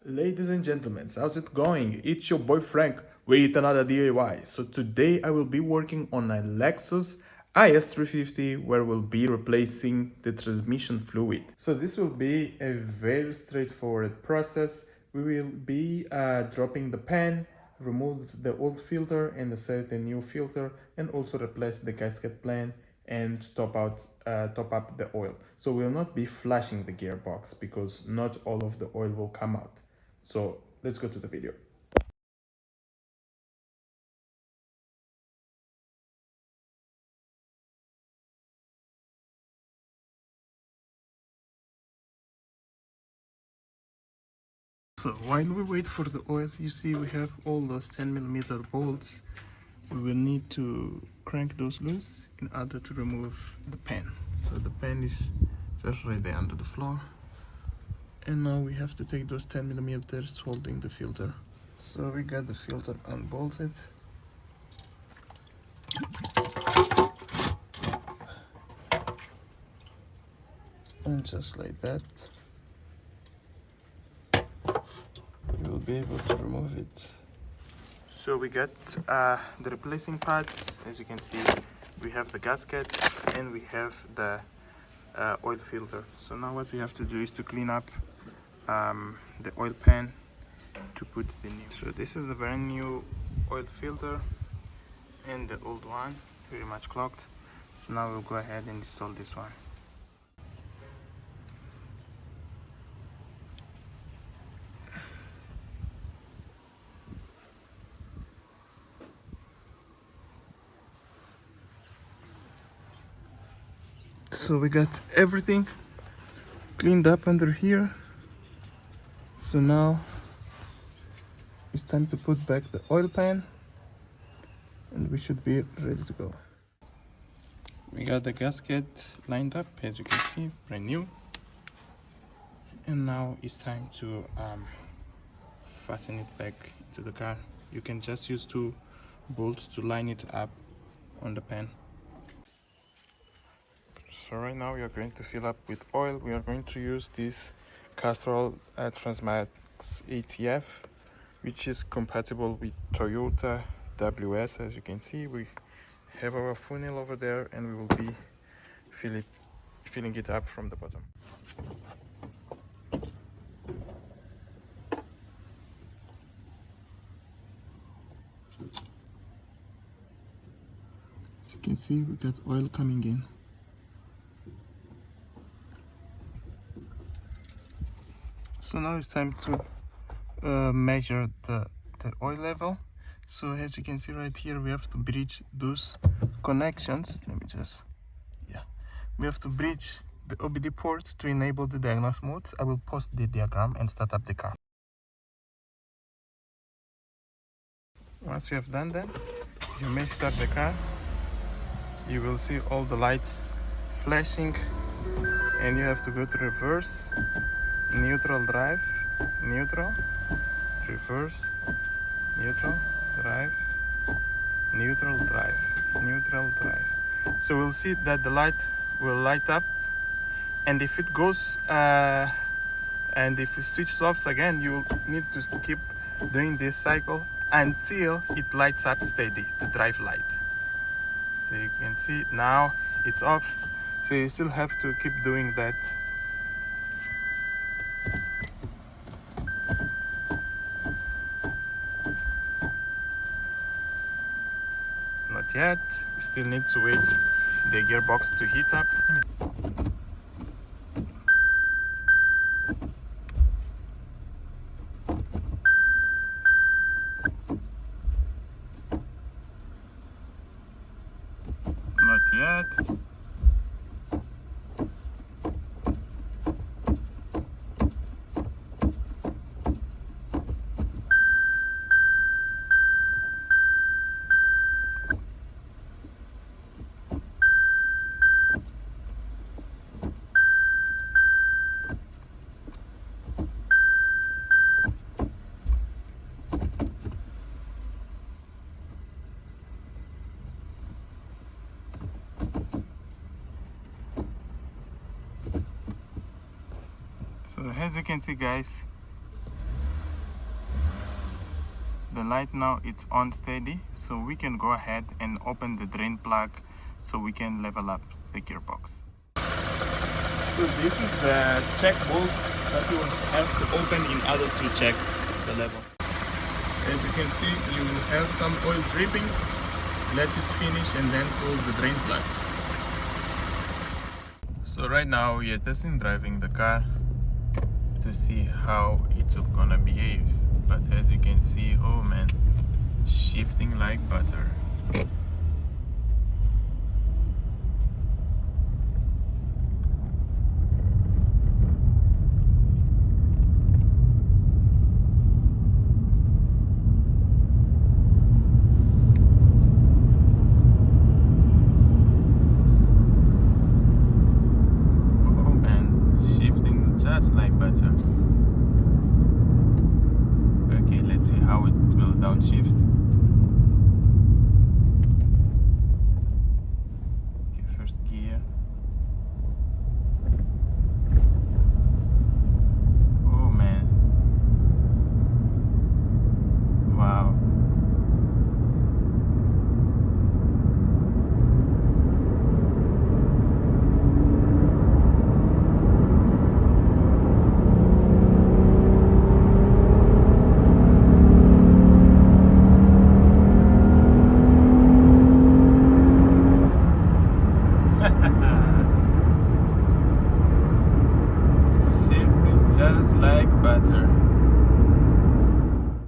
Ladies and gentlemen, how's it going? It's your boy Frank with another DIY. So today I will be working on a Lexus IS350 where we'll be replacing the transmission fluid. So this will be a very straightforward process. We will be dropping the pan, remove the old filter and insert a new filter, and also replace the gasket plan and top up the oil. So we'll not be flushing the gearbox because not all of the oil will come out. So let's go to the video. So while we wait for the oil, you see we have all those 10mm bolts. We will need to crank those loose in order to remove the pan. So the pan is just right there under the floor. And now we have to take those 10mm holding the filter. So we got the filter unbolted. And just like that, you will be able to remove it. So we got the replacing parts. As you can see, we have the gasket and we have the oil filter. So now what we have to do is to clean up the oil pan to put the new. So this is the brand new oil filter and the old one, very much clogged. So now we'll go ahead and install this one. So we got everything cleaned up under here. So now it's time to put back the oil pan and we should be ready to go. We got the gasket lined up, as you can see, brand new. And now it's time to fasten it back into the car. You can just use 2 bolts to line it up on the pan. So right now we are going to fill up with oil. We are going to use this Castrol Transmax ATF, which is compatible with Toyota WS. As you can see, we have our funnel over there and we will be filling it up from the bottom. As you can see, we got oil coming in. So now it's time to measure the oil level. So as you can see right here, we have to bridge those connections. We have to bridge the OBD port to enable the diagnosis mode. I will post the diagram and start up the car. Once you have done that, you may start the car. You will see all the lights flashing and you have to go to reverse, neutral drive, neutral, reverse, neutral, drive, neutral, drive, neutral, drive. So we'll see that the light will light up, and if it goes and if it switches off again, you will need to keep doing this cycle until it lights up steady, the drive light. So you can see now it's off, so you still have to keep doing that. Not yet, we still need to wait the gearbox to heat up. Not yet. So as you can see, guys, The light now it's on steady, so we can go ahead and open the drain plug so we can level up the gearbox. So this is the check bolt that you have to open in order to check the level. As you can see, you have some oil dripping. Let it finish and then pull the drain plug. So right now we are testing driving the car to see how it's gonna behave. But as you can see, oh man, shifting like butter. Oh man, shifting just like butter. Okay, let's see how it will downshift.